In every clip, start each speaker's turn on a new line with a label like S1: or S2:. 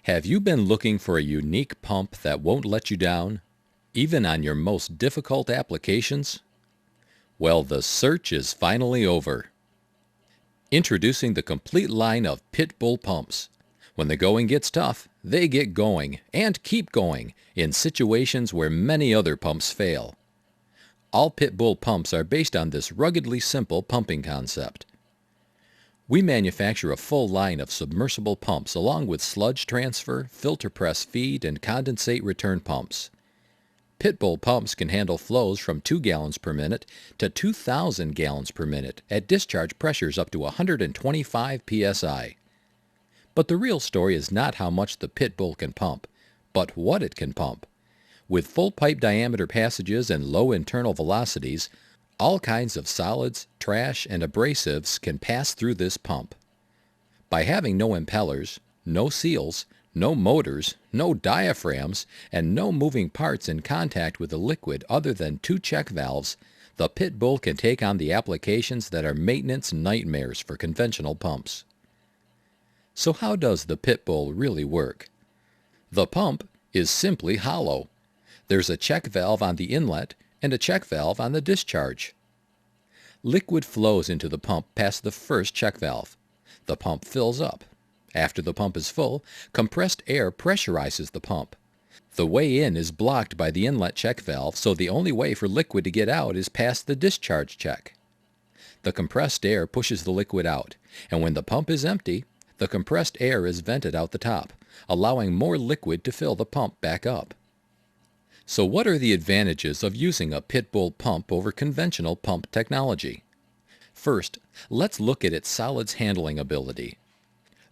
S1: Have you been looking for a unique pump that won't let you down, even on your most difficult applications? Well, the search is finally over. Introducing the complete line of Pitbull Pumps. When the going gets tough, they get going and keep going in situations where many other pumps fail. All Pitbull pumps are based on this ruggedly simple pumping concept. We manufacture a full line of submersible pumps along with sludge transfer, filter press feed, and condensate return pumps. Pitbull pumps can handle flows from 2 gallons per minute to 2,000 gallons per minute at discharge pressures up to 125 psi. But the real story is not how much the Pitbull can pump, but what it can pump. With full pipe diameter passages and low internal velocities, all kinds of solids, trash, and abrasives can pass through this pump. By having no impellers, no seals, no motors, no diaphragms, and no moving parts in contact with the liquid other than 2 check valves, the Pitbull can take on the applications that are maintenance nightmares for conventional pumps. So how does the Pitbull really work? The pump is simply hollow. There's a check valve on the inlet and a check valve on the discharge. Liquid flows into the pump past the first check valve. The pump fills up. After the pump is full, compressed air pressurizes the pump. The way in is blocked by the inlet check valve, so the only way for liquid to get out is past the discharge check. The compressed air pushes the liquid out, and when the pump is empty, the compressed air is vented out the top, allowing more liquid to fill the pump back up. So what are the advantages of using a Pitbull pump over conventional pump technology? First, let's look at its solids handling ability.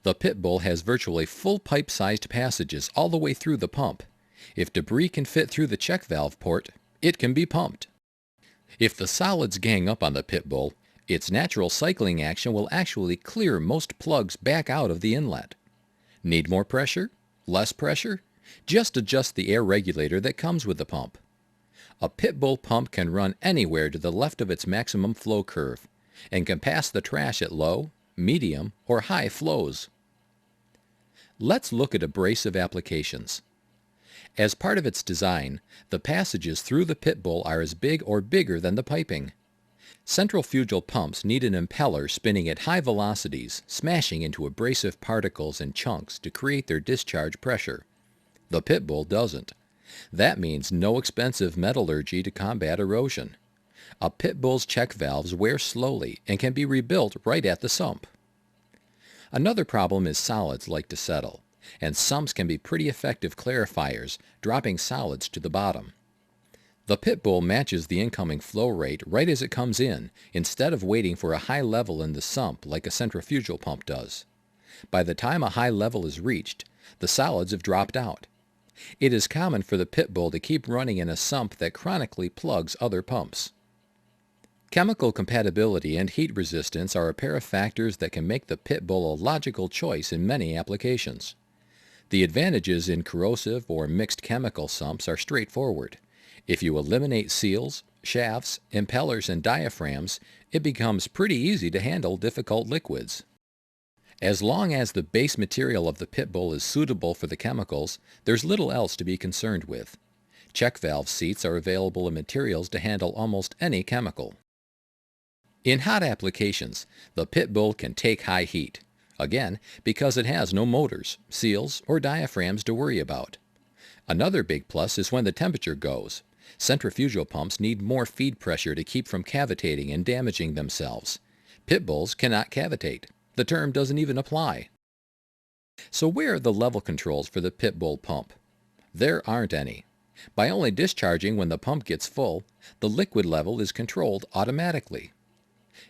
S1: The Pitbull has virtually full pipe-sized passages all the way through the pump. If debris can fit through the check valve port, it can be pumped. If the solids gang up on the Pitbull, its natural cycling action will actually clear most plugs back out of the inlet. Need more pressure? Less pressure? Just adjust the air regulator that comes with the pump. A Pitbull pump can run anywhere to the left of its maximum flow curve and can pass the trash at low, medium, or high flows. Let's look at abrasive applications. As part of its design, the passages through the Pitbull are as big or bigger than the piping. Centrifugal pumps need an impeller spinning at high velocities, smashing into abrasive particles and chunks to create their discharge pressure. The Pitbull doesn't. That means no expensive metallurgy to combat erosion. A Pitbull's check valves wear slowly and can be rebuilt right at the sump. Another problem is solids like to settle, and sumps can be pretty effective clarifiers, dropping solids to the bottom. The Pitbull matches the incoming flow rate right as it comes in, instead of waiting for a high level in the sump like a centrifugal pump does. By the time a high level is reached, the solids have dropped out. It is common for the Pitbull to keep running in a sump that chronically plugs other pumps. Chemical compatibility and heat resistance are a pair of factors that can make the Pitbull a logical choice in many applications. The advantages in corrosive or mixed chemical sumps are straightforward. If you eliminate seals, shafts, impellers, and diaphragms, it becomes pretty easy to handle difficult liquids. As long as the base material of the Pitbull is suitable for the chemicals, there's little else to be concerned with. Check valve seats are available in materials to handle almost any chemical. In hot applications, the Pitbull can take high heat, again because it has no motors, seals, or diaphragms to worry about. Another big plus is when the temperature goes. Centrifugal pumps need more feed pressure to keep from cavitating and damaging themselves. Pitbulls cannot cavitate. The term doesn't even apply. So where are the level controls for the Pitbull pump? There aren't any. By only discharging when the pump gets full, the liquid level is controlled automatically.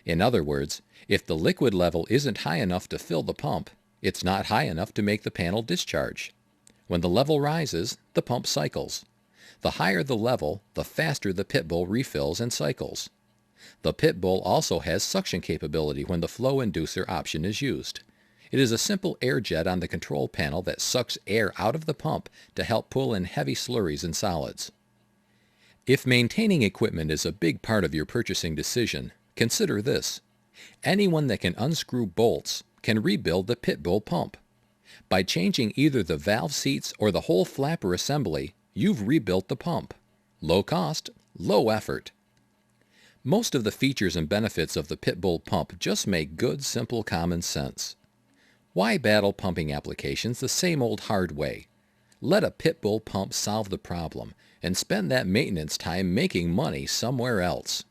S1: In other words, if the liquid level isn't high enough to fill the pump, it's not high enough to make the panel discharge. When the level rises, the pump cycles. The higher the level, the faster the Pitbull refills and cycles. The Pitbull also has suction capability when the flow inducer option is used. It is a simple air jet on the control panel that sucks air out of the pump to help pull in heavy slurries and solids. If maintaining equipment is a big part of your purchasing decision, consider this. Anyone that can unscrew bolts can rebuild the Pitbull pump. By changing either the valve seats or the whole flapper assembly, you've rebuilt the pump. Low cost, low effort. Most of the features and benefits of the Pitbull pump just make good, simple common sense. Why battle pumping applications the same old hard way? Let a Pitbull pump solve the problem and spend that maintenance time making money somewhere else.